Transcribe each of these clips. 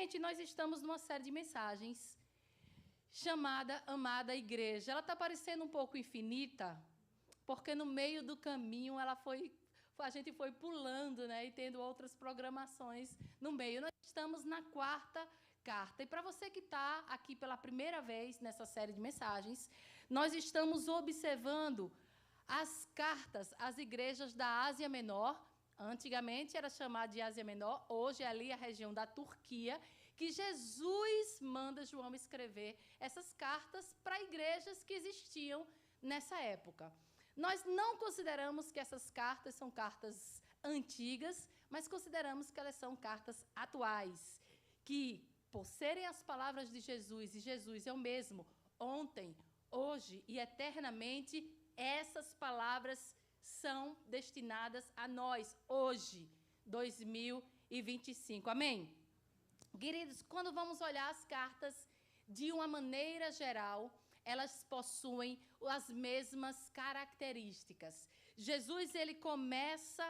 Gente, nós estamos numa série de mensagens chamada Amada Igreja. Ela está parecendo um pouco infinita, porque no meio do caminho a gente foi pulando, né, e tendo outras programações no meio. Nós estamos na quarta carta. E para você que está aqui pela primeira vez nessa série de mensagens, nós estamos observando as cartas às igrejas da Ásia Menor. Antigamente era chamada de Ásia Menor, hoje é ali a região da Turquia, que Jesus manda João escrever essas cartas para igrejas que existiam nessa época. Nós não consideramos que essas cartas são cartas antigas, mas consideramos que elas são cartas atuais, que, por serem as palavras de Jesus, e Jesus é o mesmo ontem, hoje e eternamente, essas palavras são destinadas a nós, hoje, 2025. Amém? Queridos, quando vamos olhar as cartas, de uma maneira geral, elas possuem as mesmas características. Jesus, ele começa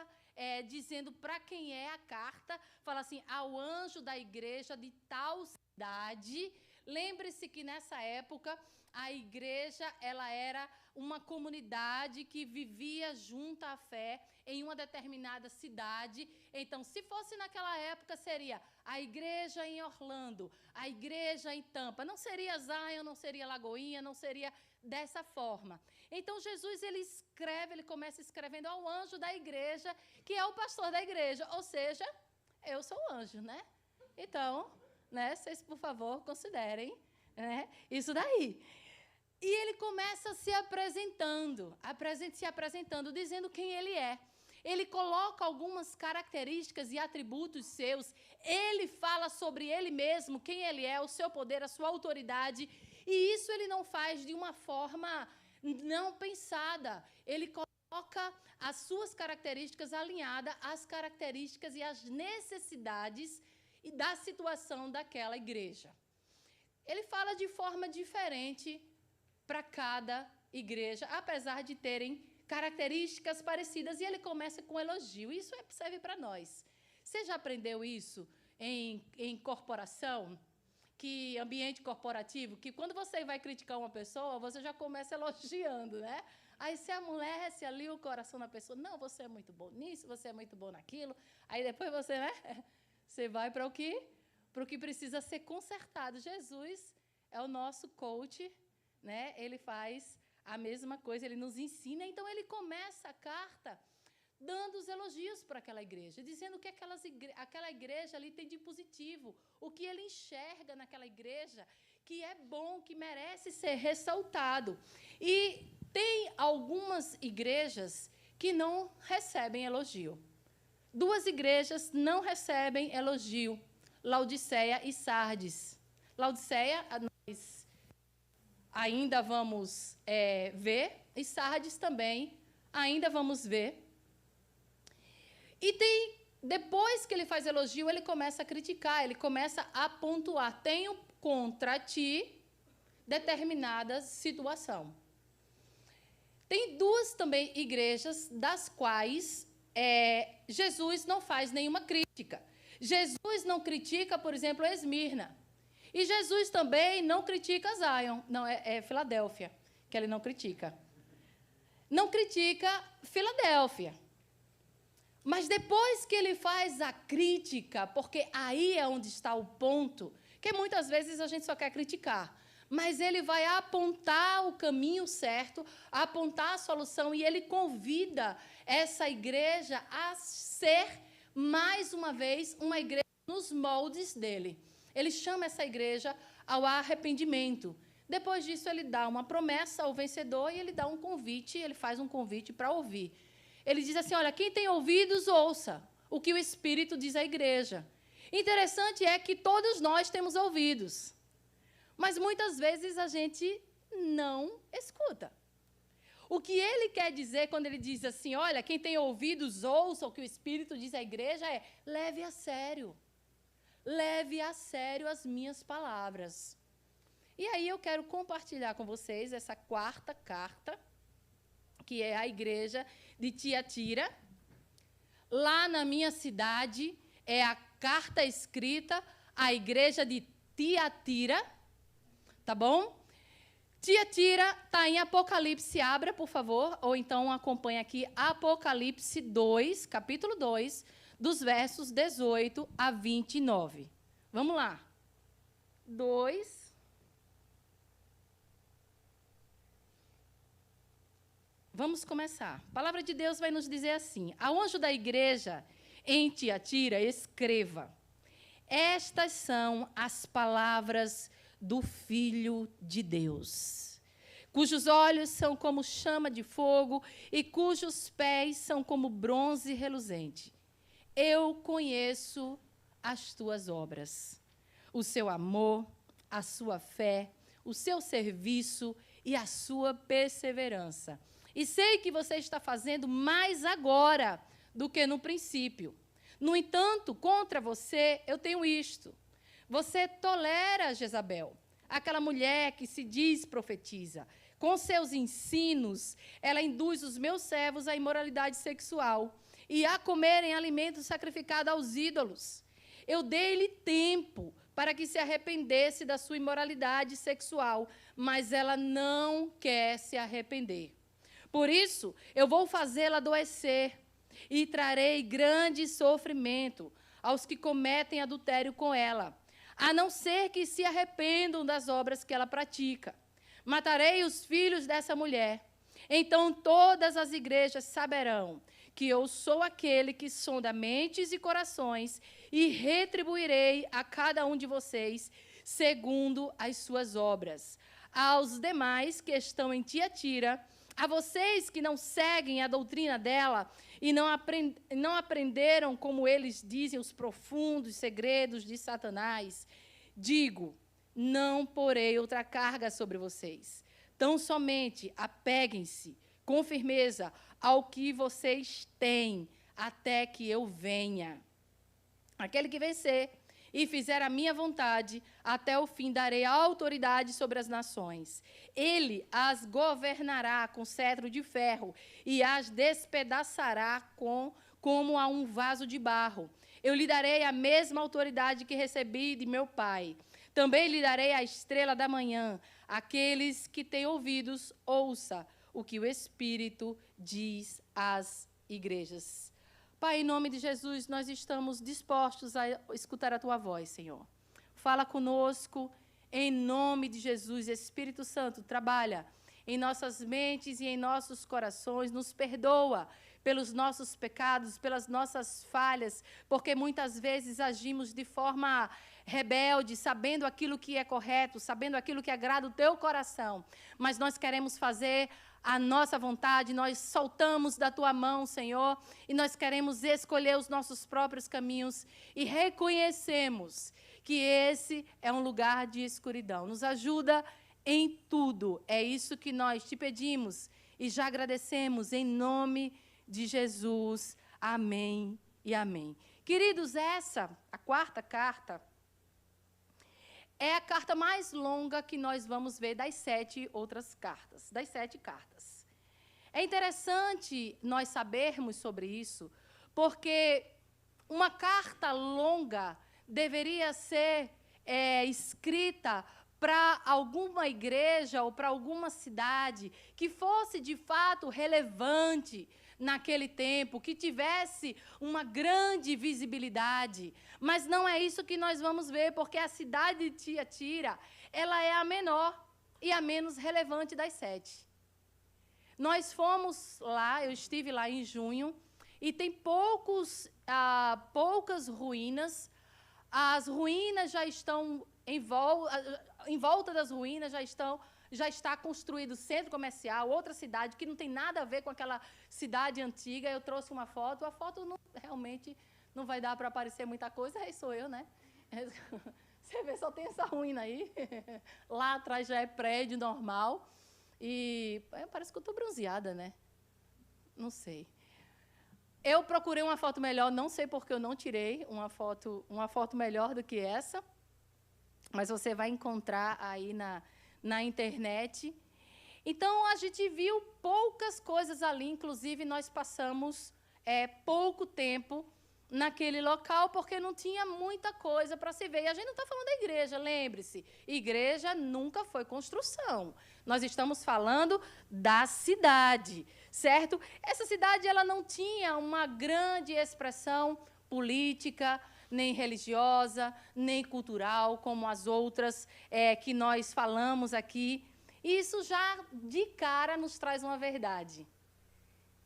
dizendo para quem é a carta, fala assim, ao anjo da igreja de tal cidade. Lembre-se que, nessa época, a igreja ela era uma comunidade que vivia junto à fé em uma determinada cidade. Então, se fosse naquela época, seria a igreja em Orlando, a igreja em Tampa. Não seria Zion, não seria Lagoinha, não seria dessa forma. Então, Jesus, ele começa escrevendo ao anjo da igreja, que é o pastor da igreja. Ou seja, eu sou o anjo, né? Então, né, vocês, por favor, considerem, né, isso daí. E ele começa se apresentando, dizendo quem ele é. Ele coloca algumas características e atributos seus. Ele fala sobre ele mesmo, quem ele é, o seu poder, a sua autoridade. E isso ele não faz de uma forma não pensada. Ele coloca as suas características alinhadas às características e às necessidades e da situação daquela igreja. Ele fala de forma diferente para cada igreja, apesar de terem características parecidas, e ele começa com elogio. Isso serve para nós. Você já aprendeu isso em corporação? Que ambiente corporativo, que quando você vai criticar uma pessoa, você já começa elogiando, né? Aí você amolece ali o coração da pessoa. Não, você é muito bom nisso, você é muito bom naquilo. Aí depois você, né? Você vai para o que precisa ser consertado. Jesus é o nosso coach, né? Ele faz a mesma coisa, ele nos ensina. Então, ele começa a carta dando os elogios para aquela igreja, dizendo o que aquela igreja ali tem de positivo, o que ele enxerga naquela igreja, que é bom, que merece ser ressaltado. E tem algumas igrejas que não recebem elogio. 2 igrejas não recebem elogio, Laodiceia e Sardes. Laodiceia, nós ainda vamos ver, e Sardes também ainda vamos ver. E depois que ele faz elogio, ele começa a criticar, ele começa a pontuar. Tenho contra ti determinada situação. Tem 2 também igrejas das quais Jesus não faz nenhuma crítica. Jesus não critica, por exemplo, Esmirna. E Jesus também não critica Zion. Não, é Filadélfia, que ele não critica. Não critica Filadélfia. Mas depois que ele faz a crítica, porque aí é onde está o ponto, que muitas vezes a gente só quer criticar, mas ele vai apontar o caminho certo, apontar a solução, e ele convida essa igreja a ser, mais uma vez, uma igreja nos moldes dele. Ele chama essa igreja ao arrependimento. Depois disso, ele dá uma promessa ao vencedor e ele dá um convite, ele faz um convite para ouvir. Ele diz assim, olha, quem tem ouvidos, ouça o que o Espírito diz à igreja. Interessante é que todos nós temos ouvidos, mas muitas vezes a gente não escuta. O que ele quer dizer quando ele diz assim, olha, quem tem ouvidos, ouça o que o Espírito diz à igreja, leve a sério. Leve a sério as minhas palavras. E aí eu quero compartilhar com vocês essa 4ª carta, que é a igreja de Tiatira. Lá na minha cidade, é a carta escrita a igreja de Tiatira, tá bom? Tiatira está em Apocalipse, abra, por favor, ou então acompanhe aqui, Apocalipse 2, capítulo 2, dos versos 18 a 29. Vamos lá. 2. Vamos começar. A palavra de Deus vai nos dizer assim: ao anjo da igreja em Tiatira, escreva: estas são as palavras do Filho de Deus, cujos olhos são como chama de fogo e cujos pés são como bronze reluzente. Eu conheço as tuas obras, o seu amor, a sua fé, o seu serviço e a sua perseverança. E sei que você está fazendo mais agora do que no princípio. No entanto, contra você eu tenho isto: você tolera Jezabel, aquela mulher que se diz profetiza. Com seus ensinos, ela induz os meus servos à imoralidade sexual e a comerem alimentos sacrificados aos ídolos. Eu dei-lhe tempo para que se arrependesse da sua imoralidade sexual, mas ela não quer se arrepender. Por isso, eu vou fazê-la adoecer e trarei grande sofrimento aos que cometem adultério com ela, a não ser que se arrependam das obras que ela pratica. Matarei os filhos dessa mulher. Então todas as igrejas saberão que eu sou aquele que sonda mentes e corações e retribuirei a cada um de vocês segundo as suas obras. Aos demais que estão em Tiatira, a vocês que não seguem a doutrina dela e não aprenderam, como eles dizem, os profundos segredos de Satanás, digo: não porei outra carga sobre vocês. Tão somente apeguem-se com firmeza ao que vocês têm, até que eu venha. Aquele que vencer e fizer a minha vontade, até o fim darei autoridade sobre as nações. Ele as governará com cetro de ferro e as despedaçará como a um vaso de barro. Eu lhe darei a mesma autoridade que recebi de meu Pai. Também lhe darei a estrela da manhã. Aqueles que têm ouvidos, ouça o que o Espírito diz às igrejas. Pai, em nome de Jesus, nós estamos dispostos a escutar a Tua voz, Senhor. Fala conosco, em nome de Jesus. Espírito Santo, trabalha em nossas mentes e em nossos corações, nos perdoa pelos nossos pecados, pelas nossas falhas, porque muitas vezes agimos de forma rebelde, sabendo aquilo que é correto, sabendo aquilo que agrada o Teu coração, mas nós queremos fazer a nossa vontade, nós soltamos da Tua mão, Senhor, e nós queremos escolher os nossos próprios caminhos e reconhecemos que esse é um lugar de escuridão. Nos ajuda em tudo, é isso que nós te pedimos e já agradecemos em nome de Jesus. Amém e amém. Queridos, essa, a quarta carta, é a carta mais longa que nós vamos ver das 7 outras cartas, das 7 cartas. É interessante nós sabermos sobre isso, porque uma carta longa deveria ser escrita para alguma igreja ou para alguma cidade que fosse de fato relevante naquele tempo, que tivesse uma grande visibilidade. Mas não é isso que nós vamos ver, porque a cidade de Tiatira, ela é a menor e a menos relevante das 7. Nós fomos lá, eu estive lá em junho, e tem poucas ruínas. As ruínas já estão em volta das ruínas já está construído centro comercial, outra cidade que não tem nada a ver com aquela cidade antiga. Eu trouxe uma foto, a foto realmente não vai dar para aparecer muita coisa, aí sou eu, né? Você vê, só tem essa ruína aí. Lá atrás já é prédio normal. E parece que eu estou bronzeada, né? Não sei. Eu procurei uma foto melhor, não sei porque eu não tirei uma foto melhor do que essa, mas você vai encontrar aí na internet. Então, a gente viu poucas coisas ali, inclusive nós passamos pouco tempo naquele local porque não tinha muita coisa para se ver. E a gente não está falando da igreja, lembre-se. Igreja nunca foi construção. Nós estamos falando da cidade, certo? Essa cidade ela não tinha uma grande expressão política, nem religiosa, nem cultural, como as outras que nós falamos aqui. Isso já, de cara, nos traz uma verdade.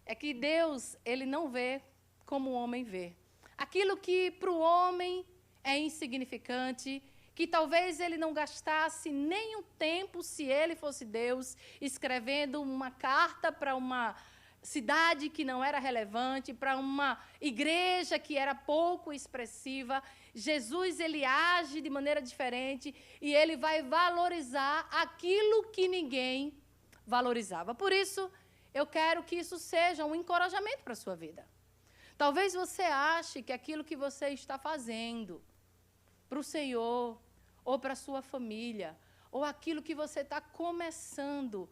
É que Deus, ele não vê como o homem vê. Aquilo que para o homem é insignificante, que talvez ele não gastasse nem um tempo, se ele fosse Deus, escrevendo uma carta para uma cidade que não era relevante, para uma igreja que era pouco expressiva. Jesus, ele age de maneira diferente e ele vai valorizar aquilo que ninguém valorizava. Por isso, eu quero que isso seja um encorajamento para a sua vida. Talvez você ache que aquilo que você está fazendo para o Senhor, ou para a sua família, ou aquilo que você está começando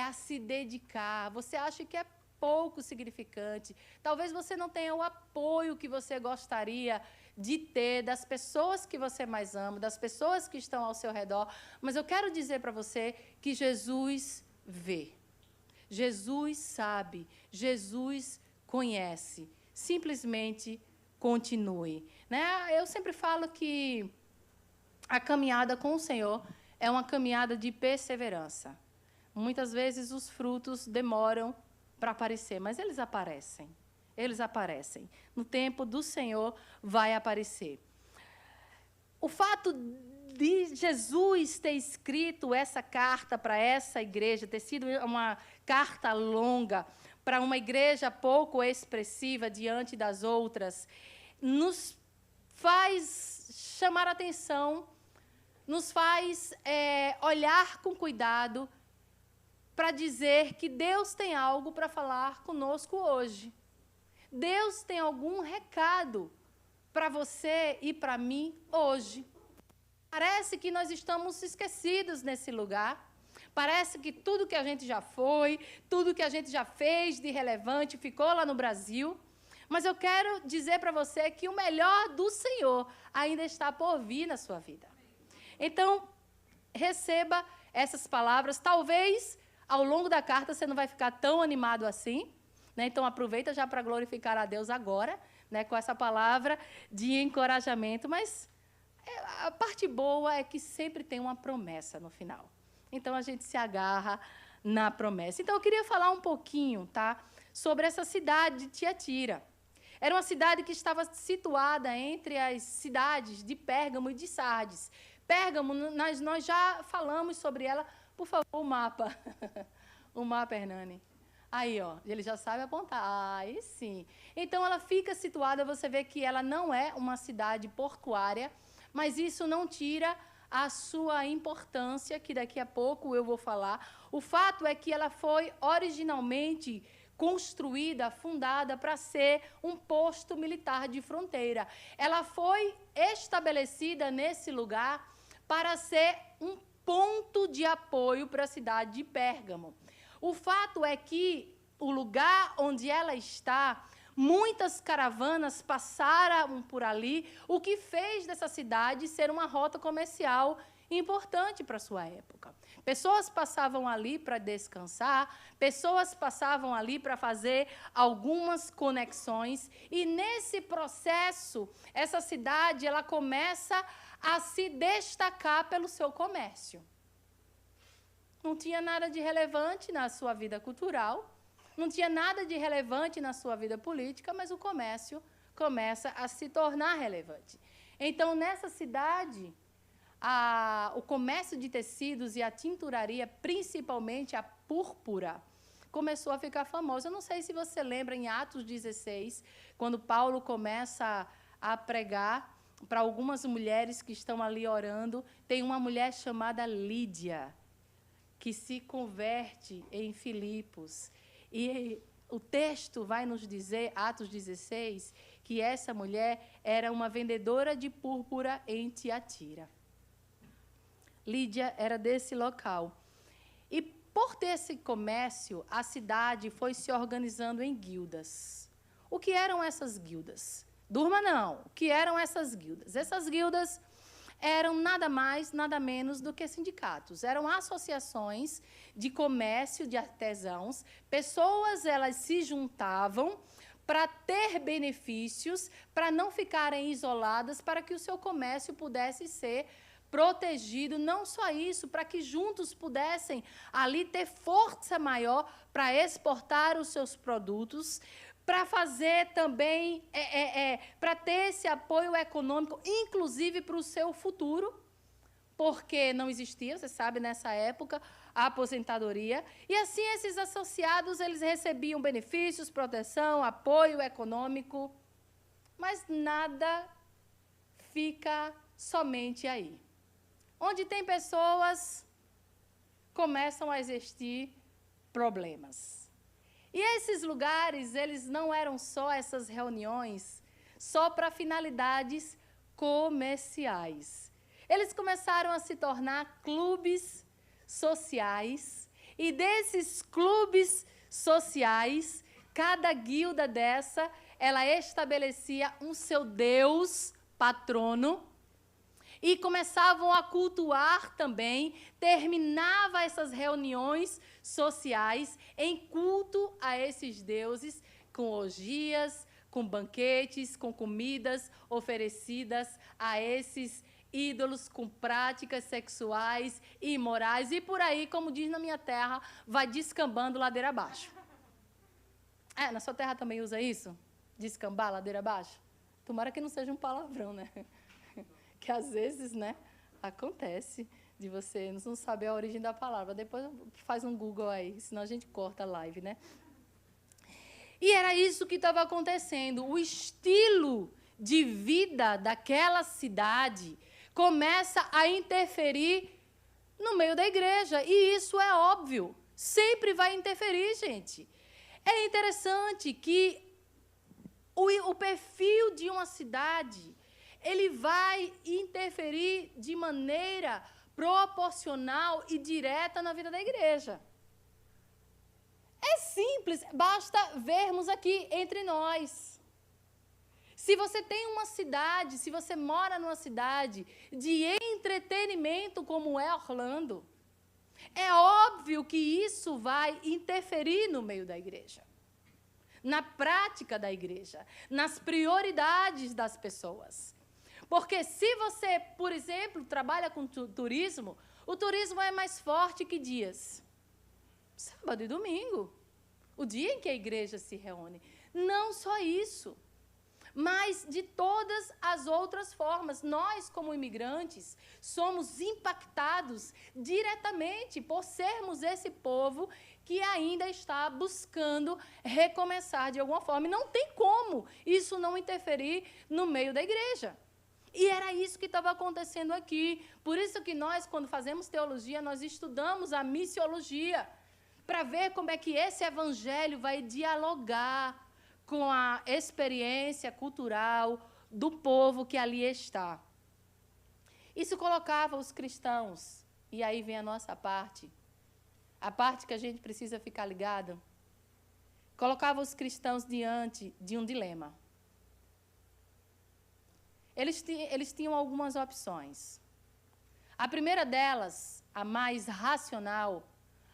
a se dedicar, você acha que é pouco significante. Talvez você não tenha o apoio que você gostaria de ter das pessoas que você mais ama, das pessoas que estão ao seu redor, mas eu quero dizer para você que Jesus vê. Jesus sabe, Jesus conhece. Simplesmente continue. Né? Eu sempre falo que a caminhada com o Senhor é uma caminhada de perseverança. Muitas vezes os frutos demoram para aparecer, mas eles aparecem. Eles aparecem. No tempo do Senhor vai aparecer. O fato de Jesus ter escrito essa carta para essa igreja, ter sido uma carta longa, para uma igreja pouco expressiva diante das outras, nos faz chamar atenção, nos faz olhar com cuidado para dizer que Deus tem algo para falar conosco hoje. Deus tem algum recado para você e para mim hoje. Parece que nós estamos esquecidos nesse lugar. Parece que tudo que a gente já foi, tudo que a gente já fez de relevante ficou lá no Brasil. Mas eu quero dizer para você que o melhor do Senhor ainda está por vir na sua vida. Então, receba essas palavras. Talvez, ao longo da carta, você não vai ficar tão animado assim. Né? Então, aproveita já para glorificar a Deus agora, né? Com essa palavra de encorajamento. Mas a parte boa é que sempre tem uma promessa no final. Então, a gente se agarra na promessa. Então, eu queria falar um pouquinho, tá, sobre essa cidade de Tiatira. Era uma cidade que estava situada entre as cidades de Pérgamo e de Sardes. Pérgamo, nós já falamos sobre ela. Por favor, o mapa. O mapa, Hernani. Aí, ó, ele já sabe apontar. Aí sim. Então, ela fica situada, você vê que ela não é uma cidade portuária, mas isso não tira a sua importância, que daqui a pouco eu vou falar. O fato é que ela foi originalmente construída, fundada para ser um posto militar de fronteira. Ela foi estabelecida nesse lugar para ser um ponto de apoio para a cidade de Pérgamo. O fato é que o lugar onde ela está, muitas caravanas passaram por ali, o que fez dessa cidade ser uma rota comercial importante para a sua época. Pessoas passavam ali para descansar, pessoas passavam ali para fazer algumas conexões, e nesse processo, essa cidade ela começa a se destacar pelo seu comércio. Não tinha nada de relevante na sua vida cultural, não tinha nada de relevante na sua vida política, mas o comércio começa a se tornar relevante. Então, nessa cidade, o comércio de tecidos e a tinturaria, principalmente a púrpura, começou a ficar famosa. Eu não sei se você lembra, em Atos 16, quando Paulo começa a pregar para algumas mulheres que estão ali orando, tem uma mulher chamada Lídia, que se converte em Filipos. E o texto vai nos dizer, Atos 16, que essa mulher era uma vendedora de púrpura em Tiatira. Lídia era desse local. E por ter esse comércio, a cidade foi se organizando em guildas. O que eram essas guildas? Durma não. O que eram essas guildas? Essas guildas eram nada mais, nada menos do que sindicatos. Eram associações de comércio de artesãos. Pessoas, elas se juntavam para ter benefícios, para não ficarem isoladas, para que o seu comércio pudesse ser protegido. Não só isso, para que juntos pudessem ali ter força maior para exportar os seus produtos, para fazer também, para ter esse apoio econômico, inclusive para o seu futuro, porque não existia, você sabe, nessa época, a aposentadoria. E assim, esses associados, eles recebiam benefícios, proteção, apoio econômico, mas nada fica somente aí. Onde tem pessoas, começam a existir problemas. E esses lugares, eles não eram só essas reuniões, só para finalidades comerciais. Eles começaram a se tornar clubes sociais, e desses clubes sociais, cada guilda dessa, ela estabelecia um seu deus patrono, e começavam a cultuar também, terminava essas reuniões sociais em culto a esses deuses, com orgias, com banquetes, com comidas oferecidas a esses ídolos, com práticas sexuais e imorais, e por aí, como diz na minha terra, vai descambando ladeira abaixo. Na sua terra também usa isso? Descambar ladeira abaixo? Tomara que não seja um palavrão, né? Que às vezes, né, acontece de você não saber a origem da palavra. Depois faz um Google aí, senão a gente corta a live, né? E era isso que estava acontecendo. O estilo de vida daquela cidade começa a interferir no meio da igreja. E isso é óbvio. Sempre vai interferir, gente. É interessante que o perfil de uma cidade, ele vai interferir de maneira proporcional e direta na vida da igreja. É simples, basta vermos aqui entre nós. Se você tem uma cidade, se você mora numa cidade de entretenimento como é Orlando, é óbvio que isso vai interferir no meio da igreja, na prática da igreja, nas prioridades das pessoas. Porque se você, por exemplo, trabalha com turismo, o turismo é mais forte que dias? Sábado e domingo, o dia em que a igreja se reúne. Não só isso, mas de todas as outras formas. Nós, como imigrantes, somos impactados diretamente por sermos esse povo que ainda está buscando recomeçar de alguma forma. E não tem como isso não interferir no meio da igreja. E era isso que estava acontecendo aqui. Por isso que nós, quando fazemos teologia, nós estudamos a missiologia, para ver como é que esse evangelho vai dialogar com a experiência cultural do povo que ali está. Isso colocava os cristãos, e aí vem a nossa parte, a parte que a gente precisa ficar ligado, colocava os cristãos diante de um dilema. Eles tinham algumas opções. A primeira delas, a mais racional,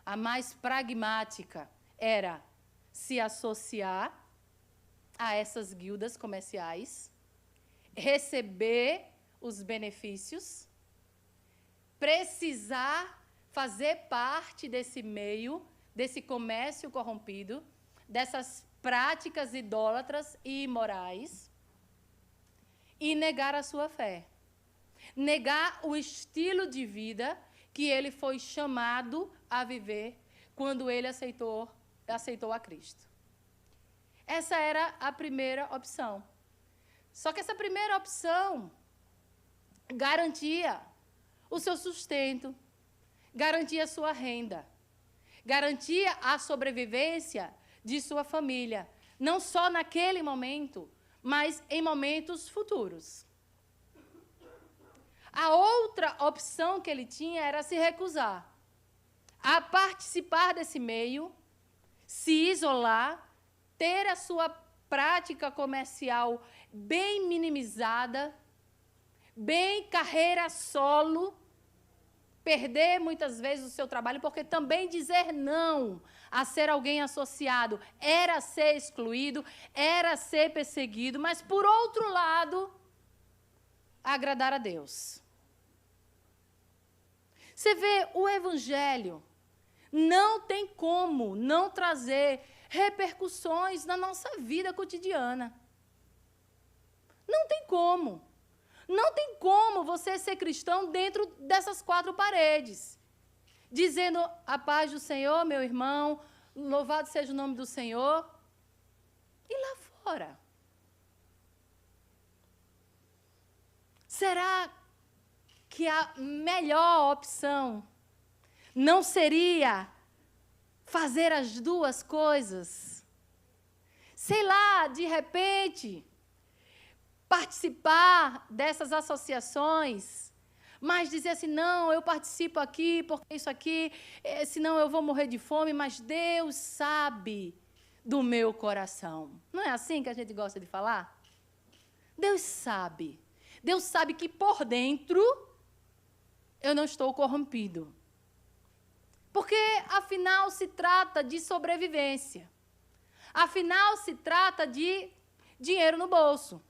a mais pragmática, era se associar a essas guildas comerciais, receber os benefícios, precisar fazer parte desse meio, desse comércio corrompido, dessas práticas idólatras e imorais, e negar a sua fé. Negar o estilo de vida que ele foi chamado a viver quando ele aceitou a Cristo. Essa era a primeira opção. Só que essa primeira opção garantia o seu sustento, garantia a sua renda, garantia a sobrevivência de sua família, não só naquele momento, mas em momentos futuros. A outra opção que ele tinha era se recusar a participar desse meio, se isolar, ter a sua prática comercial bem minimizada, bem carreira solo, perder muitas vezes o seu trabalho, porque também dizer não a ser alguém associado era ser excluído, era ser perseguido, mas, por outro lado, agradar a Deus. Você vê, o Evangelho não tem como não trazer repercussões na nossa vida cotidiana. Não tem como. Não tem como você ser cristão dentro dessas quatro paredes, dizendo a paz do Senhor, meu irmão, louvado seja o nome do Senhor, e lá fora. Será que a melhor opção não seria fazer as duas coisas? Sei lá, de repente, participar dessas associações, mas dizer assim, não, eu participo aqui, porque isso aqui, senão eu vou morrer de fome, mas Deus sabe do meu coração. Não é assim que a gente gosta de falar? Deus sabe. Deus sabe que por dentro eu não estou corrompido. Porque, afinal, se trata de sobrevivência. Afinal, se trata de dinheiro no bolso.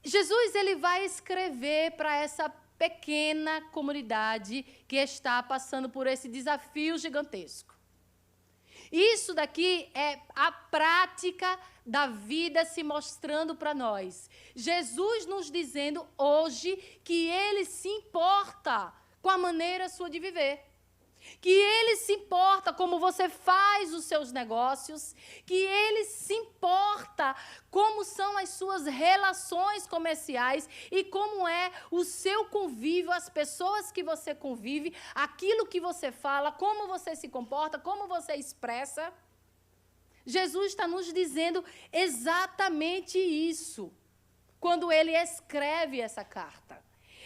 Jesus ele vai escrever para essa pequena comunidade que está passando por esse desafio gigantesco. Isso daqui é a prática da vida se mostrando para nós. Jesus nos dizendo hoje que Ele se importa com a maneira sua de viver. Que Ele se importa como você faz os seus negócios, que Ele se importa como são as suas relações comerciais e como é o seu convívio, as pessoas que você convive, aquilo que você fala, como você se comporta, como você expressa. Jesus está nos dizendo exatamente isso, quando Ele escreve essa carta.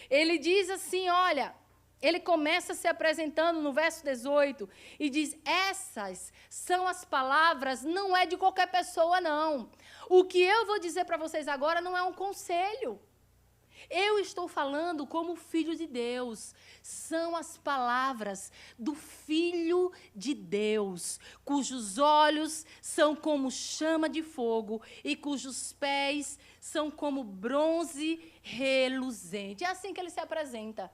Ele diz assim, olha... Ele começa se apresentando no verso 18 e diz, essas são as palavras, não é de qualquer pessoa, não. O que eu vou dizer para vocês agora não é um conselho. Eu estou falando como filho de Deus. São as palavras do Filho de Deus, cujos olhos são como chama de fogo e cujos pés são como bronze reluzente. É assim que ele se apresenta.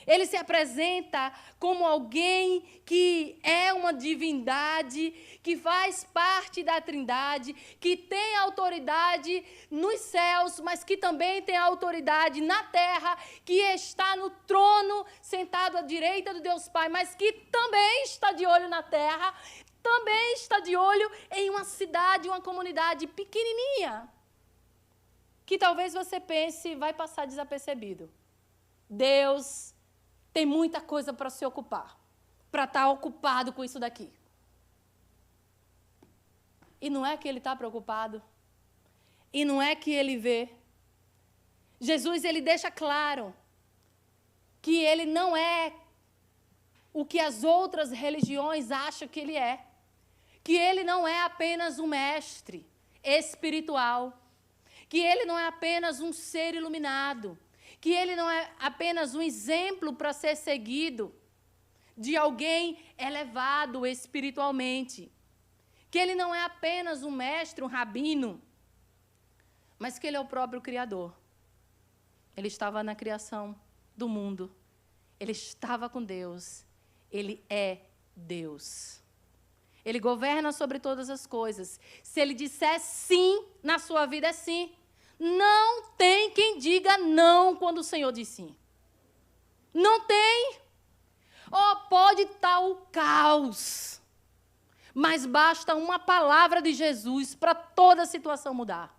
Ele se apresenta como alguém que é uma divindade, que faz parte da Trindade, que tem autoridade nos céus, mas que também tem autoridade na terra, que está no trono, sentado à direita do Deus Pai, mas que também está de olho na terra, também está de olho em uma cidade, uma comunidade pequenininha, que talvez você pense vai passar desapercebido. Deus tem muita coisa para se ocupar, para estar ocupado com isso daqui. E não é que ele está preocupado, e não é que ele vê. Jesus, ele deixa claro que ele não é o que as outras religiões acham que ele é. Que ele não é apenas um mestre espiritual, que ele não é apenas um ser iluminado, que ele não é apenas um exemplo para ser seguido de alguém elevado espiritualmente, que ele não é apenas um mestre, um rabino, mas que ele é o próprio Criador. Ele estava na criação do mundo, ele estava com Deus, ele é Deus. Ele governa sobre todas as coisas. Se ele disser sim na sua vida, é sim. Não tem quem diga não quando o Senhor diz sim. Não tem. Pode estar o caos, mas basta uma palavra de Jesus para toda a situação mudar.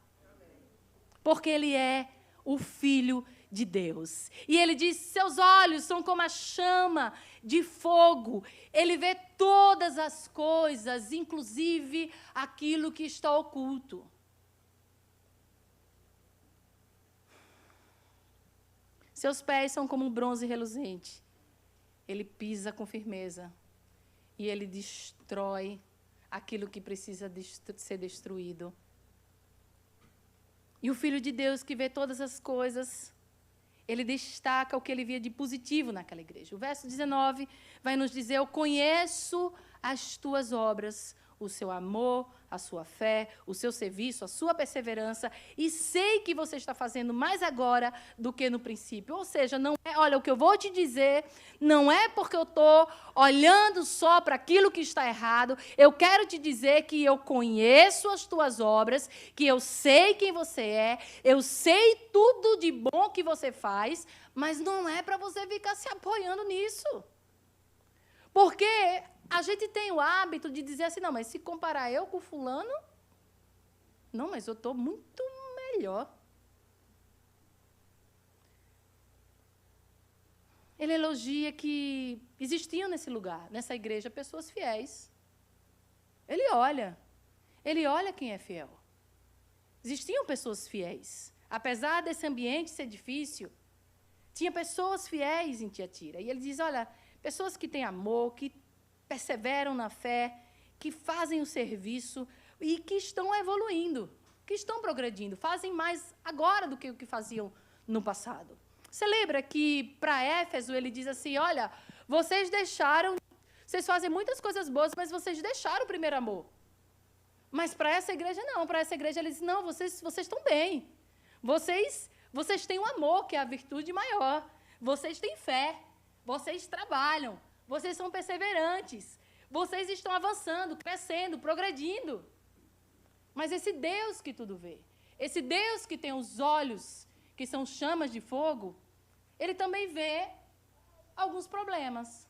Porque Ele é o Filho de Deus. E Ele diz, seus olhos são como a chama de fogo. Ele vê todas as coisas, inclusive aquilo que está oculto. Seus pés são como um bronze reluzente. Ele pisa com firmeza. E ele destrói aquilo que precisa ser destruído. E o Filho de Deus, que vê todas as coisas, ele destaca o que ele via de positivo naquela igreja. O verso 19 vai nos dizer: eu conheço as tuas obras, o seu amor, a sua fé, o seu serviço, a sua perseverança, e sei que você está fazendo mais agora do que no princípio. Ou seja, não é, olha, o que eu vou te dizer não é porque eu estou olhando só para aquilo que está errado. Eu quero te dizer que eu conheço as tuas obras, que eu sei quem você é, eu sei tudo de bom que você faz, mas não é para você ficar se apoiando nisso. Porque a gente tem o hábito de dizer assim, não, mas se comparar eu com fulano, não, mas eu estou muito melhor. Ele elogia que existiam nesse lugar, nessa igreja, pessoas fiéis. Ele olha quem é fiel. Existiam pessoas fiéis. Apesar desse ambiente ser difícil, tinha pessoas fiéis em Tiatira. E ele diz, olha, pessoas que têm amor, que perseveram na fé, que fazem o serviço e que estão evoluindo, que estão progredindo, fazem mais agora do que o que faziam no passado. Você lembra que para Éfeso ele diz assim, olha, vocês fazem muitas coisas boas, mas vocês deixaram o primeiro amor. Mas para essa igreja não, para essa igreja ele diz, não, vocês estão bem, vocês têm um amor, que é a virtude maior, vocês têm fé, vocês trabalham, vocês são perseverantes. Vocês estão avançando, crescendo, progredindo. Mas esse Deus que tudo vê, esse Deus que tem os olhos, que são chamas de fogo, ele também vê alguns problemas.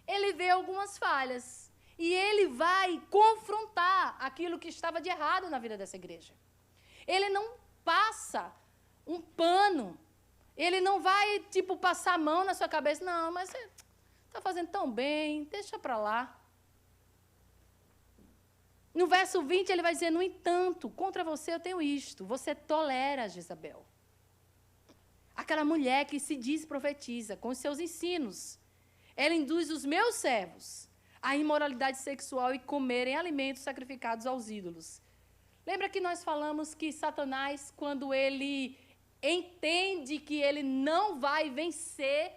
Ele vê algumas falhas. E ele vai confrontar aquilo que estava de errado na vida dessa igreja. Ele não passa um pano. Ele não vai, passar a mão na sua cabeça. Não, mas você está fazendo tão bem, deixa para lá. No verso 20, ele vai dizer, no entanto, contra você eu tenho isto, você tolera Jezabel. Aquela mulher que se diz profetiza, com os seus ensinos. Ela induz os meus servos à imoralidade sexual e comerem alimentos sacrificados aos ídolos. Lembra que nós falamos que Satanás, quando ele entende que ele não vai vencer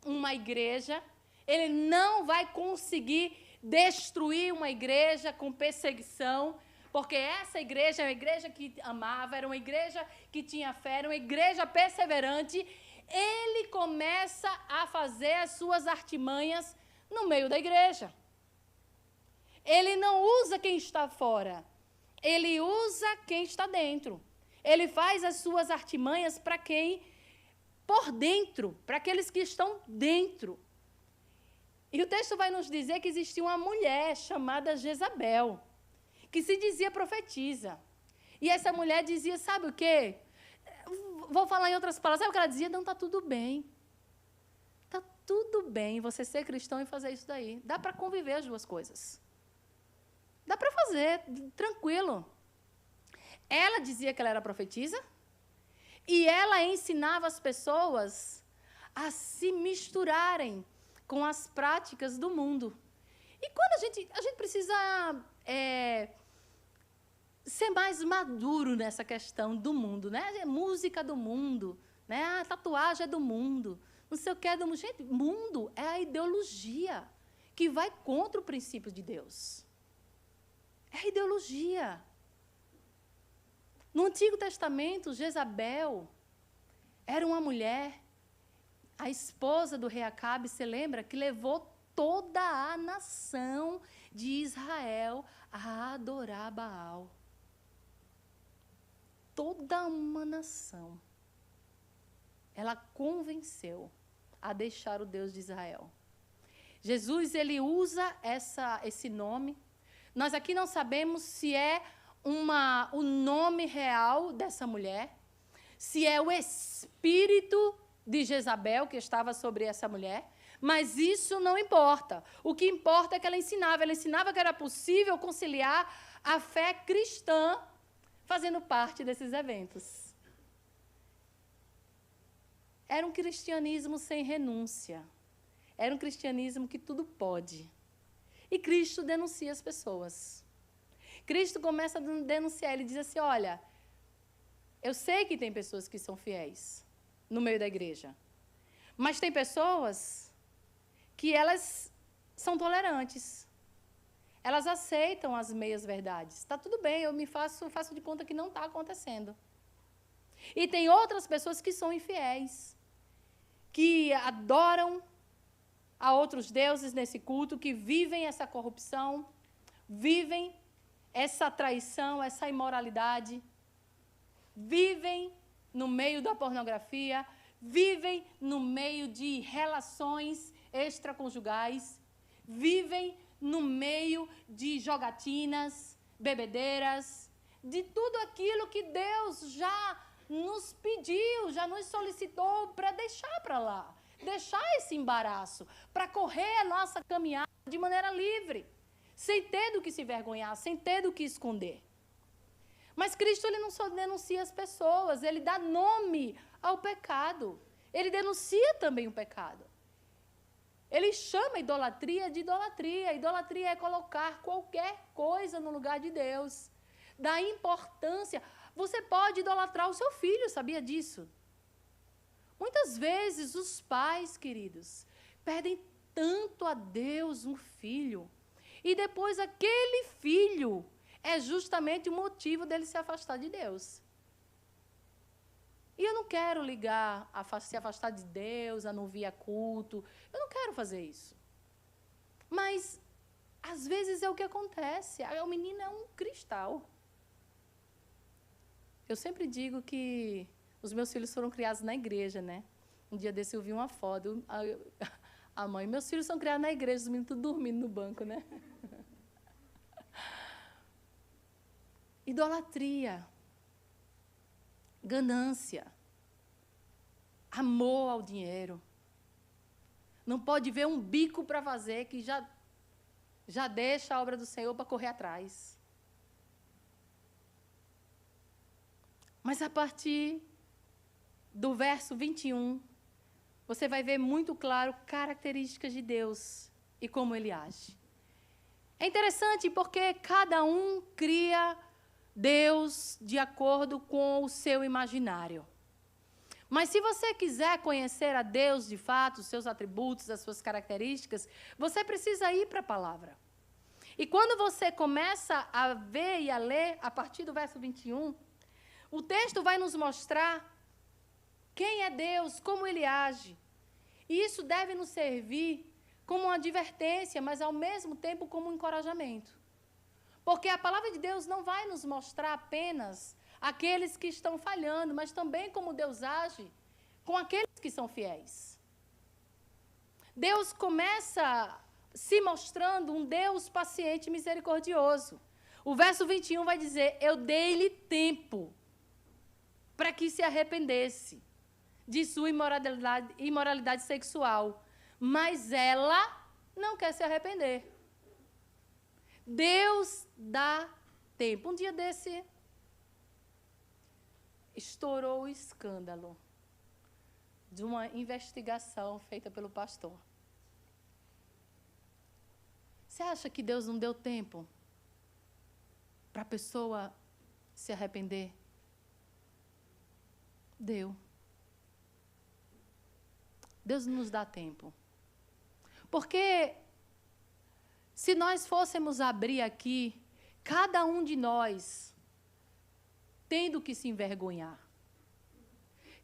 uma igreja, ele não vai conseguir destruir uma igreja com perseguição, porque essa igreja é uma igreja que amava, era uma igreja que tinha fé, era uma igreja perseverante. Ele começa a fazer as suas artimanhas no meio da igreja. Ele não usa quem está fora, ele usa quem está dentro. Ele faz as suas artimanhas para quem? Por dentro, para aqueles que estão dentro. E o texto vai nos dizer que existia uma mulher chamada Jezabel, que se dizia profetisa. E essa mulher dizia, sabe o quê? Vou falar em outras palavras. Sabe o que ela dizia? Não, está tudo bem. Está tudo bem você ser cristão e fazer isso daí. Dá para conviver as duas coisas. Dá para fazer, tranquilo. Ela dizia que ela era profetisa e ela ensinava as pessoas a se misturarem com as práticas do mundo. E quando a gente precisa ser mais maduro nessa questão do mundo, né? Música do mundo, né? A tatuagem é do mundo, não sei o que é do mundo. Gente, mundo é a ideologia que vai contra o princípio de Deus. É a ideologia. No Antigo Testamento, Jezabel era uma mulher, a esposa do rei Acabe, você lembra, que levou toda a nação de Israel a adorar Baal. Toda uma nação. Ela convenceu a deixar o Deus de Israel. Jesus, ele usa esse nome. Nós aqui não sabemos se é o nome real dessa mulher, se é o espírito de Jezabel que estava sobre essa mulher, mas isso não importa. O que importa é que ela ensinava que era possível conciliar a fé cristã fazendo parte desses eventos. Era um cristianismo sem renúncia. Era um cristianismo que tudo pode. E Cristo denuncia as pessoas. Cristo começa a denunciar, ele diz assim, olha, eu sei que tem pessoas que são fiéis no meio da igreja, mas tem pessoas que elas são tolerantes. Elas aceitam as meias-verdades. Está tudo bem, eu faço de conta que não está acontecendo. E tem outras pessoas que são infiéis, que adoram a outros deuses nesse culto, que vivem essa corrupção, vivem essa traição, essa imoralidade, vivem no meio da pornografia, vivem no meio de relações extraconjugais, vivem no meio de jogatinas, bebedeiras, de tudo aquilo que Deus já nos pediu, já nos solicitou para deixar para lá, deixar esse embaraço, para correr a nossa caminhada de maneira livre, sem ter do que se vergonhar, sem ter do que esconder. Mas Cristo, ele não só denuncia as pessoas, ele dá nome ao pecado, ele denuncia também o pecado. Ele chama a idolatria de idolatria. Idolatria é colocar qualquer coisa no lugar de Deus. Dá importância. Você pode idolatrar o seu filho, sabia disso? Muitas vezes os pais, queridos, pedem tanto a Deus um filho. E depois aquele filho é justamente o motivo dele se afastar de Deus. E eu não quero se afastar de Deus, a não vir a culto. Eu não quero fazer isso. Mas, às vezes, é o que acontece. O menino é um cristal. Eu sempre digo que os meus filhos foram criados na igreja, né? Um dia desse eu vi uma foto. A mãe, meus filhos são criados na igreja, os meninos tudo dormindo no banco, né? Idolatria. Ganância, amor ao dinheiro. Não pode ver um bico para fazer que já deixa a obra do Senhor para correr atrás. Mas a partir do verso 21, você vai ver muito claro características de Deus e como Ele age. É interessante porque cada um cria Deus de acordo com o seu imaginário. Mas se você quiser conhecer a Deus de fato, os seus atributos, as suas características, você precisa ir para a palavra. E quando você começa a ver e a ler, a partir do verso 21, o texto vai nos mostrar quem é Deus, como Ele age. E isso deve nos servir como uma advertência, mas ao mesmo tempo como um encorajamento. Porque a palavra de Deus não vai nos mostrar apenas aqueles que estão falhando, mas também como Deus age com aqueles que são fiéis. Deus começa se mostrando um Deus paciente e misericordioso. O verso 21 vai dizer, eu dei-lhe tempo para que se arrependesse de sua imoralidade sexual, mas ela não quer se arrepender. Deus dá tempo. Um dia desse, estourou o escândalo de uma investigação feita pelo pastor. Você acha que Deus não deu tempo para a pessoa se arrepender? Deu. Deus nos dá tempo. Porque se nós fôssemos abrir aqui, cada um de nós tendo que se envergonhar.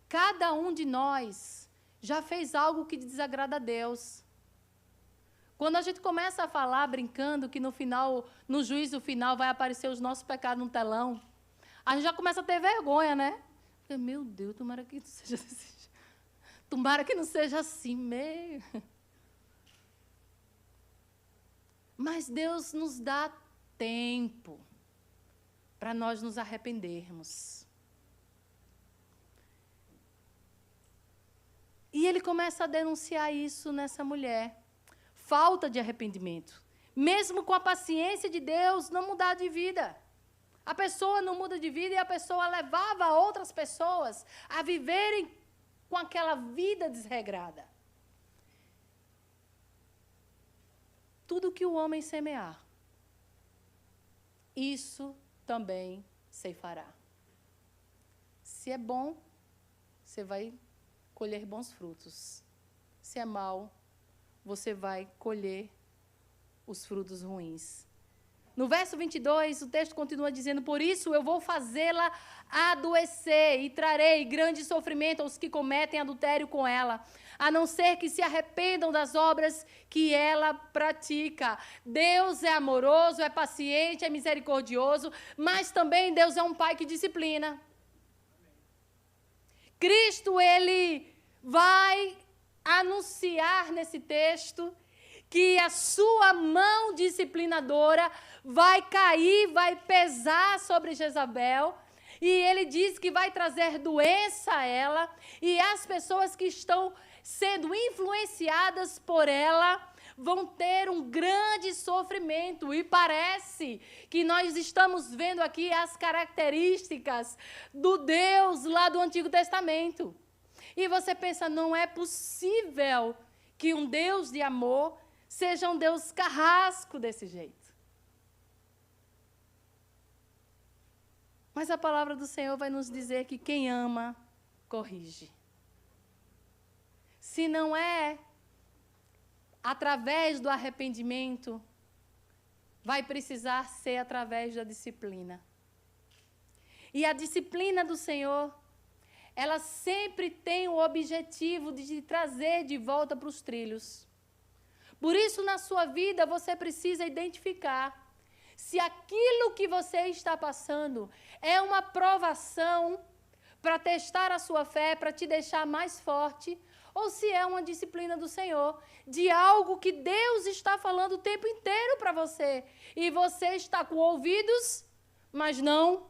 Cada um de nós já fez algo que desagrada a Deus. Quando a gente começa a falar brincando que no final, no juízo final, vai aparecer os nossos pecados no telão, a gente já começa a ter vergonha, né? Porque, meu Deus, tomara que não seja assim. Tomara que não seja assim mesmo. Mas Deus nos dá tempo para nós nos arrependermos. E ele começa a denunciar isso nessa mulher. Falta de arrependimento. Mesmo com a paciência de Deus, não mudar de vida. A pessoa não muda de vida e a pessoa levava outras pessoas a viverem com aquela vida desregrada. Tudo que o homem semear, isso também ceifará. Se é bom, você vai colher bons frutos. Se é mal, você vai colher os frutos ruins. No verso 22, o texto continua dizendo: por isso eu vou fazê-la adoecer e trarei grande sofrimento aos que cometem adultério com ela, a não ser que se arrependam das obras que ela pratica. Deus é amoroso, é paciente, é misericordioso, mas também Deus é um pai que disciplina. Cristo, ele vai anunciar nesse texto que a sua mão disciplinadora vai cair, vai pesar sobre Jezabel, e ele diz que vai trazer doença a ela, e as pessoas que estão sendo influenciadas por ela vão ter um grande sofrimento, e parece que nós estamos vendo aqui as características do Deus lá do Antigo Testamento. E você pensa, não é possível que um Deus de amor seja um Deus carrasco desse jeito. Mas a palavra do Senhor vai nos dizer que quem ama, corrige. Se não é através do arrependimento, vai precisar ser através da disciplina. E a disciplina do Senhor, ela sempre tem o objetivo de te trazer de volta para os trilhos. Por isso, na sua vida, você precisa identificar se aquilo que você está passando é uma provação para testar a sua fé, para te deixar mais forte, ou se é uma disciplina do Senhor, de algo que Deus está falando o tempo inteiro para você, e você está com ouvidos, mas não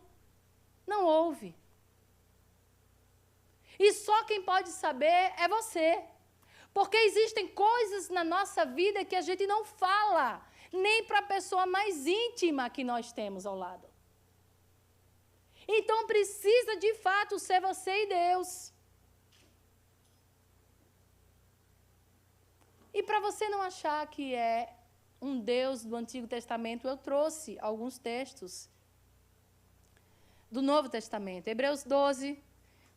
ouve. E só quem pode saber é você. Porque existem coisas na nossa vida que a gente não fala, nem para a pessoa mais íntima que nós temos ao lado. Então precisa de fato ser você e Deus. E para você não achar que é um Deus do Antigo Testamento, eu trouxe alguns textos do Novo Testamento. Hebreus 12,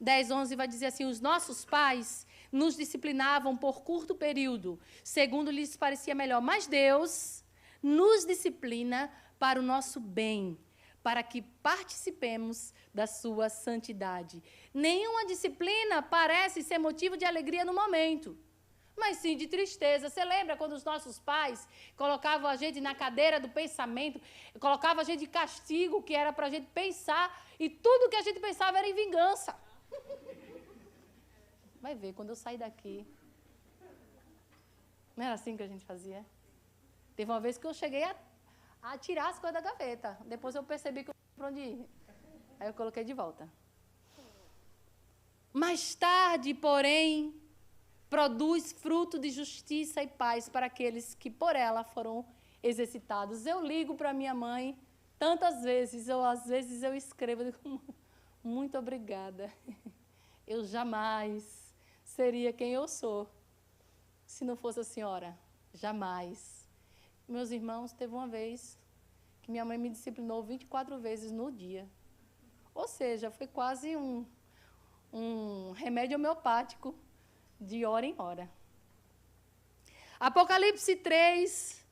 10, 11 vai dizer assim: os nossos pais nos disciplinavam por curto período, segundo lhes parecia melhor, mas Deus nos disciplina para o nosso bem, para que participemos da sua santidade. Nenhuma disciplina parece ser motivo de alegria no momento, mas sim de tristeza. Você lembra quando os nossos pais colocavam a gente na cadeira do pensamento, colocavam a gente de castigo, que era para a gente pensar, e tudo que a gente pensava era em vingança. Vai ver, quando eu sair daqui, não era assim que a gente fazia? Teve uma vez que eu cheguei a tirar as coisas da gaveta. Depois eu percebi que eu não tinha para onde ir. Aí eu coloquei de volta. Mais tarde, porém, produz fruto de justiça e paz para aqueles que por ela foram exercitados. Eu ligo para minha mãe tantas vezes, às vezes eu escrevo, eu digo, muito obrigada. Eu jamais seria quem eu sou se não fosse a senhora. Jamais. Meus irmãos, teve uma vez que minha mãe me disciplinou 24 vezes no dia. Ou seja, foi quase um remédio homeopático de hora em hora. Apocalipse 3,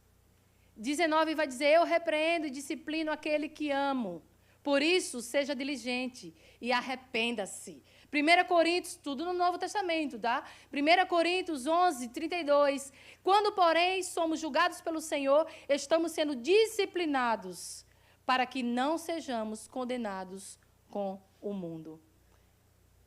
19 vai dizer: eu repreendo e disciplino aquele que amo. Por isso, seja diligente e arrependa-se. 1 Coríntios, tudo no Novo Testamento, tá? 1 Coríntios 11, 32. Quando, porém, somos julgados pelo Senhor, estamos sendo disciplinados para que não sejamos condenados com o mundo.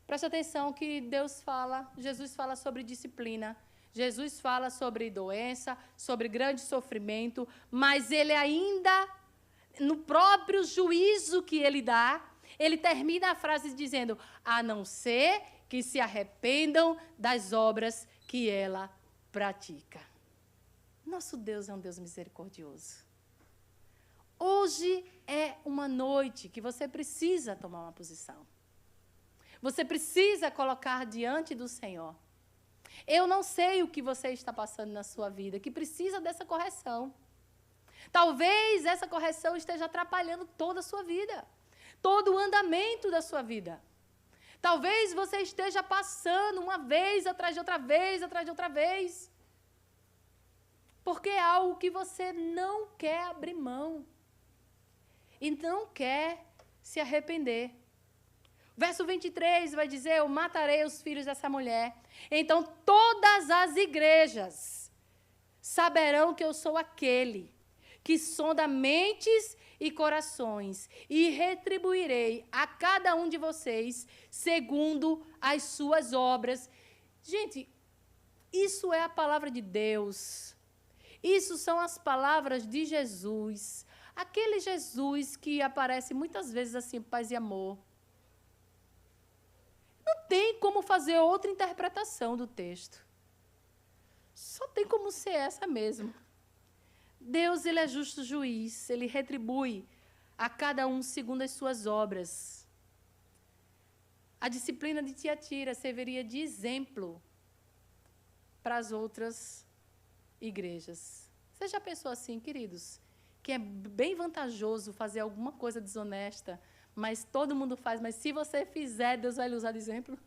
Preste atenção que Deus fala, Jesus fala sobre disciplina, Jesus fala sobre doença, sobre grande sofrimento, mas ele ainda, no próprio juízo que ele dá, ele termina a frase dizendo: a não ser que se arrependam das obras que ela pratica. Nosso Deus é um Deus misericordioso. Hoje é uma noite que você precisa tomar uma posição. Você precisa colocar diante do Senhor. Eu não sei o que você está passando na sua vida, que precisa dessa correção. Talvez essa correção esteja atrapalhando toda a sua vida, todo o andamento da sua vida. Talvez você esteja passando uma vez atrás de outra vez, atrás de outra vez, porque é algo que você não quer abrir mão e não quer se arrepender. Verso 23 vai dizer: eu matarei os filhos dessa mulher. Então todas as igrejas saberão que eu sou aquele que sonda mentes e corações, e retribuirei a cada um de vocês segundo as suas obras. Gente, isso é a palavra de Deus. Isso são as palavras de Jesus. Aquele Jesus que aparece muitas vezes assim, paz e amor. Não tem como fazer outra interpretação do texto. Só tem como ser essa mesmo. Deus, ele é justo juiz, ele retribui a cada um segundo as suas obras. A disciplina de Tiatira serviria de exemplo para as outras igrejas. Você já pensou assim, queridos, que é bem vantajoso fazer alguma coisa desonesta, mas todo mundo faz, mas se você fizer, Deus vai lhe usar de exemplo?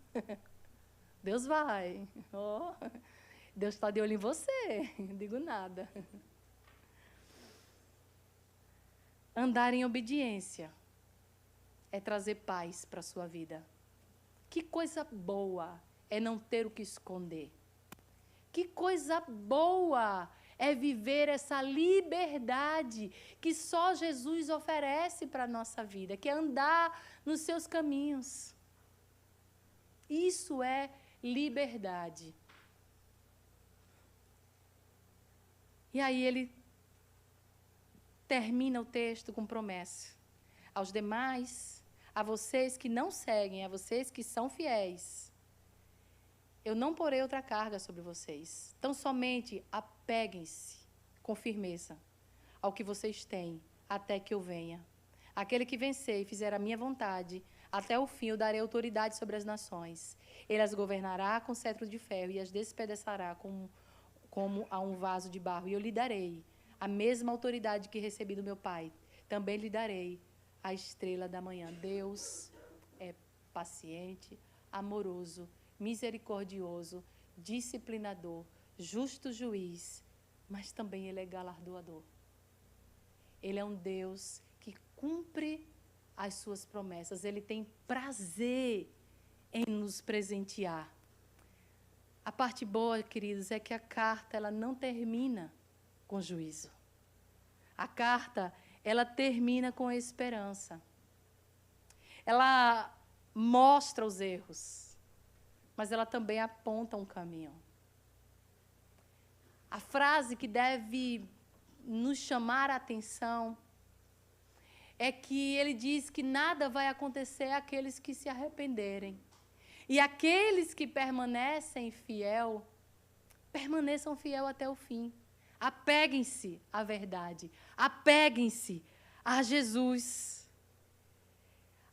Deus vai. Oh, Deus está de olho em você, não digo nada. Andar em obediência é trazer paz para a sua vida. Que coisa boa é não ter o que esconder. Que coisa boa é viver essa liberdade que só Jesus oferece para a nossa vida, que é andar nos seus caminhos. Isso é liberdade. E aí ele termina o texto com promessa. Aos demais, a vocês que não seguem, a vocês que são fiéis, eu não porei outra carga sobre vocês. Então, somente apeguem-se com firmeza ao que vocês têm, até que eu venha. Aquele que vencer e fizer a minha vontade, até o fim eu darei autoridade sobre as nações. Ele as governará com cetro de ferro e as despedaçará como a um vaso de barro. E eu lhe darei a mesma autoridade que recebi do meu Pai. Também lhe darei a estrela da manhã. Deus é paciente, amoroso, misericordioso, disciplinador, justo juiz, mas também ele é galardoador. Ele é um Deus que cumpre as suas promessas. Ele tem prazer em nos presentear. A parte boa, queridos, é que a carta ela não termina com juízo. A carta, ela termina com esperança. Ela mostra os erros, mas ela também aponta um caminho. A frase que deve nos chamar a atenção é que ele diz que nada vai acontecer àqueles que se arrependerem. E aqueles que permanecem fiel, permaneçam fiel até o fim. Apeguem-se à verdade. Apeguem-se a Jesus.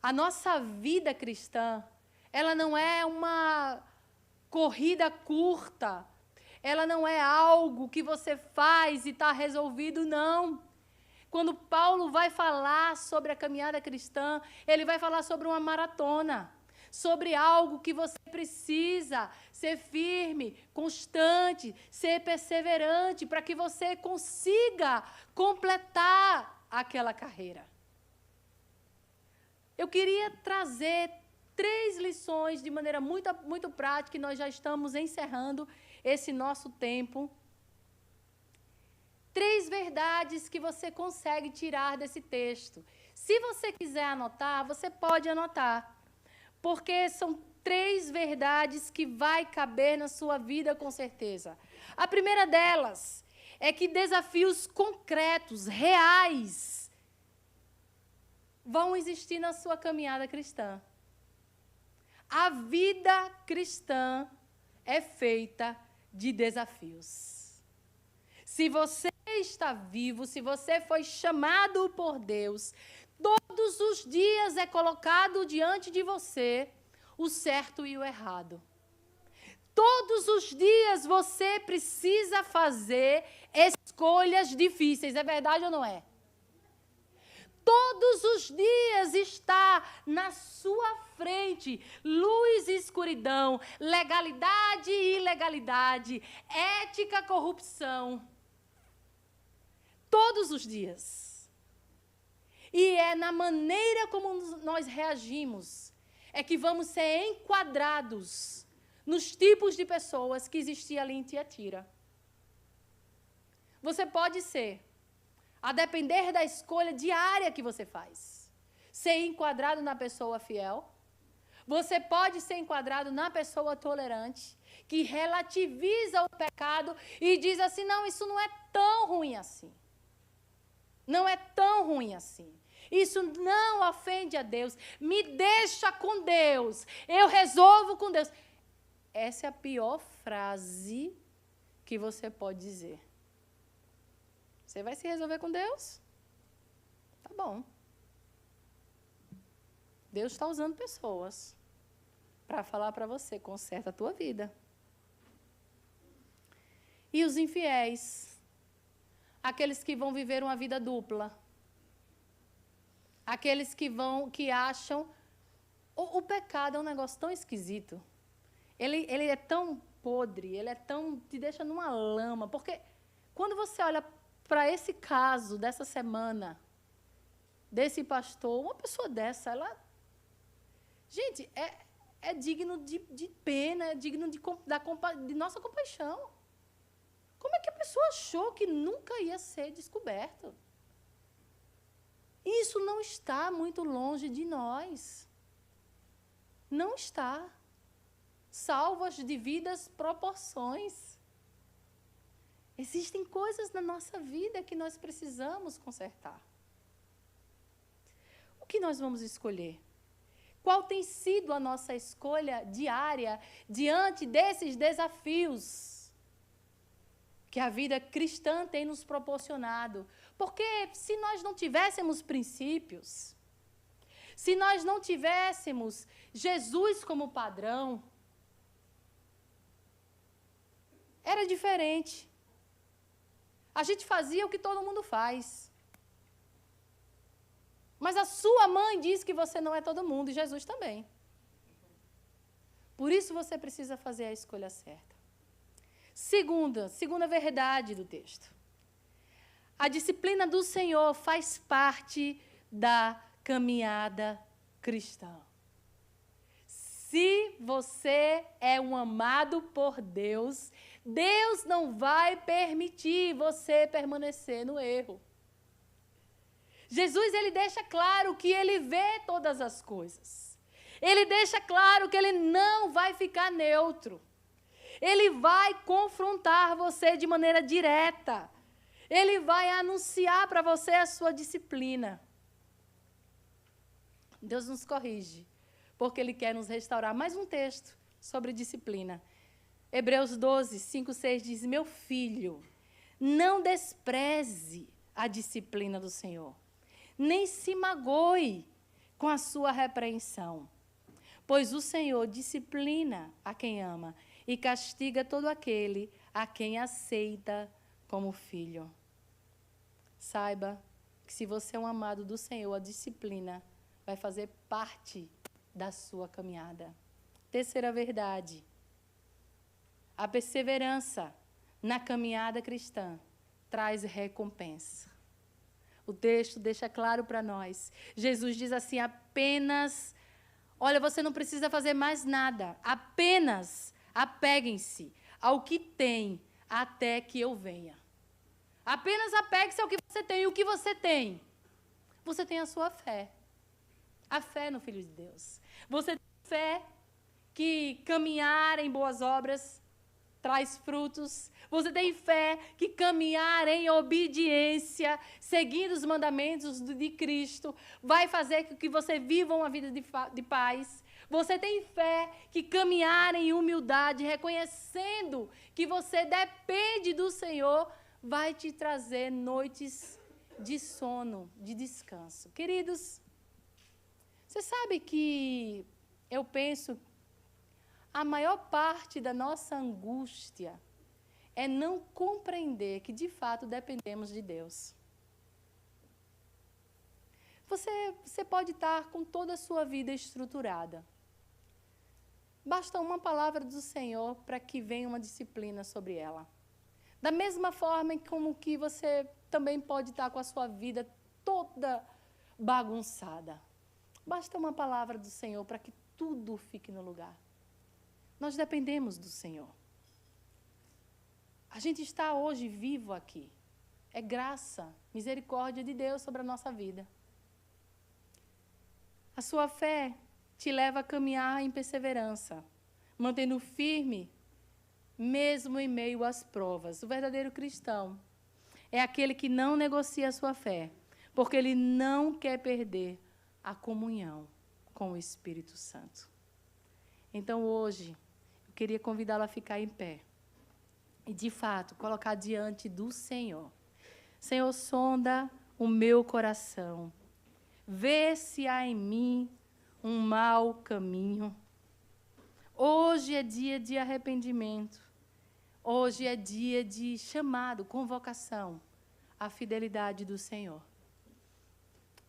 A nossa vida cristã, ela não é uma corrida curta. Ela não é algo que você faz e está resolvido, não. Quando Paulo vai falar sobre a caminhada cristã, ele vai falar sobre uma maratona, sobre algo que você precisa ser firme, constante, ser perseverante, para que você consiga completar aquela carreira. Eu queria trazer 3 lições de maneira muito prática, e nós já estamos encerrando esse nosso tempo. 3 verdades que você consegue tirar desse texto. Se você quiser anotar, você pode anotar, porque são 3 verdades que vai caber na sua vida com certeza. A primeira delas é que desafios concretos, reais, vão existir na sua caminhada cristã. A vida cristã é feita de desafios. Se você está vivo, se você foi chamado por Deus, todos os dias é colocado diante de você o certo e o errado. Todos os os dias você precisa fazer escolhas difíceis. É verdade ou não é? Todos os dias está na sua frente luz e escuridão, legalidade e ilegalidade, ética, corrupção. Todos os dias. E é na maneira como nós reagimos é que vamos ser enquadrados nos tipos de pessoas que existiam ali em Tiatira. Você pode ser, a depender da escolha diária que você faz, ser enquadrado na pessoa fiel. Você pode ser enquadrado na pessoa tolerante, que relativiza o pecado e diz assim, não, isso não é tão ruim assim. Não é tão ruim assim. Isso não ofende a Deus. Me deixa com Deus. Eu resolvo com Deus. Essa é a pior frase que você pode dizer. Você vai se resolver com Deus? Tá bom. Deus está usando pessoas para falar para você, conserta a tua vida. E os infiéis, aqueles que vão viver uma vida dupla, aqueles que acham, o pecado é um negócio tão esquisito, ele é tão podre, ele é tão, te deixa numa lama, porque quando você olha para esse caso dessa semana, desse pastor, uma pessoa dessa, ela, gente, é digno de pena, é digno de nossa compaixão. Como é que a pessoa achou que nunca ia ser descoberto? Isso não está muito longe de nós. Não está. Salvo as devidas proporções. Existem coisas na nossa vida que nós precisamos consertar. O que nós vamos escolher? Qual tem sido a nossa escolha diária diante desses desafios que a vida cristã tem nos proporcionado? Porque se nós não tivéssemos princípios, se nós não tivéssemos Jesus como padrão, era diferente. A gente fazia o que todo mundo faz. Mas a sua mãe diz que você não é todo mundo, e Jesus também. Por isso você precisa fazer a escolha certa. Segunda verdade do texto. A disciplina do Senhor faz parte da caminhada cristã. Se você é um amado por Deus, Deus não vai permitir você permanecer no erro. Jesus, ele deixa claro que ele vê todas as coisas. Ele deixa claro que ele não vai ficar neutro. Ele vai confrontar você de maneira direta. Ele vai anunciar para você a sua disciplina. Deus nos corrige, porque ele quer nos restaurar. Mais um texto sobre disciplina. Hebreus 12, 5, 6 diz, meu filho, não despreze a disciplina do Senhor, nem se magoe com a sua repreensão, pois o Senhor disciplina a quem ama e castiga todo aquele a quem aceita como filho. Saiba que se você é um amado do Senhor, a disciplina vai fazer parte da sua caminhada. Terceira verdade. A perseverança na caminhada cristã traz recompensa. O texto deixa claro para nós. Jesus diz assim, apenas, olha, você não precisa fazer mais nada, apenas apeguem-se ao que tem até que eu venha. Apenas apegue-se ao que você tem. E o que você tem? Você tem a sua fé. A fé no Filho de Deus. Você tem fé que caminhar em boas obras traz frutos. Você tem fé que caminhar em obediência, seguindo os mandamentos de Cristo, vai fazer com que você viva uma vida de paz. Você tem fé que caminhar em humildade, reconhecendo que você depende do Senhor, vai te trazer noites de sono, de descanso. Queridos, você sabe que eu penso, a maior parte da nossa angústia é não compreender que, de fato, dependemos de Deus. Você pode estar com toda a sua vida estruturada. Basta uma palavra do Senhor para que venha uma disciplina sobre ela. Da mesma forma como que você também pode estar com a sua vida toda bagunçada. Basta uma palavra do Senhor para que tudo fique no lugar. Nós dependemos do Senhor. A gente está hoje vivo aqui. É graça, misericórdia de Deus sobre a nossa vida. A sua fé te leva a caminhar em perseverança, mantendo firme, mesmo em meio às provas. O verdadeiro cristão é aquele que não negocia a sua fé, porque ele não quer perder a comunhão com o Espírito Santo. Então, hoje, eu queria convidá-la a ficar em pé e, de fato, colocar diante do Senhor. Senhor, sonda o meu coração. Vê se há em mim um mau caminho. Hoje é dia de arrependimento. Hoje é dia de chamado, convocação à fidelidade do Senhor.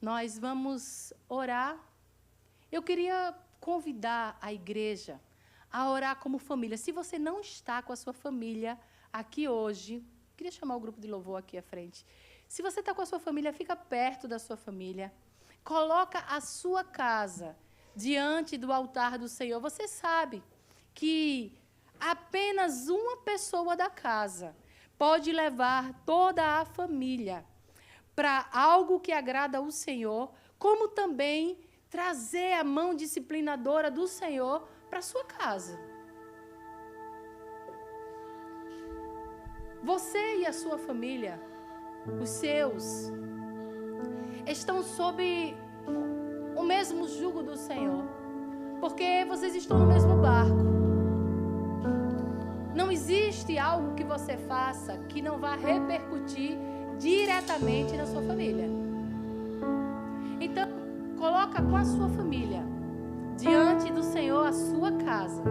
Nós vamos orar. Eu queria convidar a igreja a orar como família. Se você não está com a sua família aqui hoje, queria chamar o grupo de louvor aqui à frente. Se você está com a sua família, fica perto da sua família. Coloca a sua casa diante do altar do Senhor. Você sabe que apenas uma pessoa da casa pode levar toda a família para algo que agrada ao Senhor, como também trazer a mão disciplinadora do Senhor para a sua casa. Você e a sua família, os seus, estão sob o mesmo jugo do Senhor, porque vocês estão no mesmo barco. Não existe algo que você faça que não vá repercutir diretamente na sua família. Então, coloca com a sua família diante do Senhor a sua casa,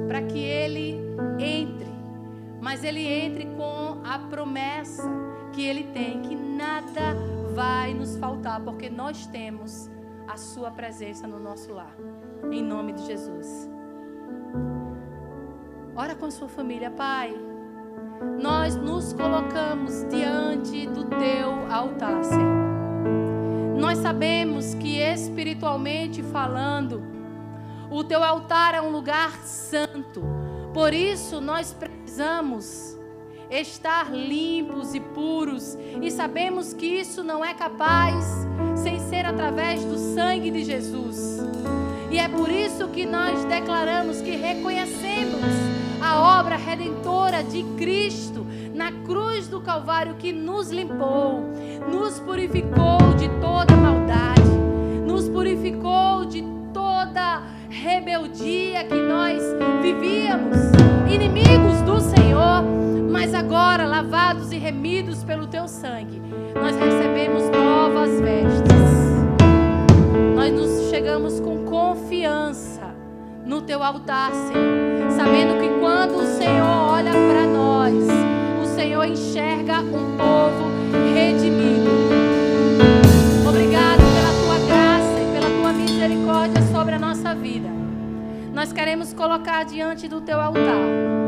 para que Ele entre, mas Ele entre com a promessa que Ele tem, que nada vai nos faltar, porque nós temos a sua presença no nosso lar, em nome de Jesus. Ora com a sua família. Pai, nós nos colocamos diante do teu altar, Senhor. Nós sabemos que espiritualmente falando, o teu altar é um lugar santo. Por isso nós precisamos estar limpos e puros, e sabemos que isso não é capaz sem ser através do sangue de Jesus. E é por isso que nós declaramos que reconhecemos a obra redentora de Cristo na cruz do Calvário, que nos limpou, nos purificou de toda maldade, nos purificou de toda rebeldia que nós vivíamos, inimigos do Senhor, mas agora, lavados e remidos pelo teu sangue, nós recebemos novas vestes. Nós nos chegamos com confiança no teu altar, Senhor, sabendo que quando o Senhor olha para nós, o Senhor enxerga um povo redimido. Obrigado pela tua graça e pela tua misericórdia sobre a nossa vida. Nós queremos colocar diante do teu altar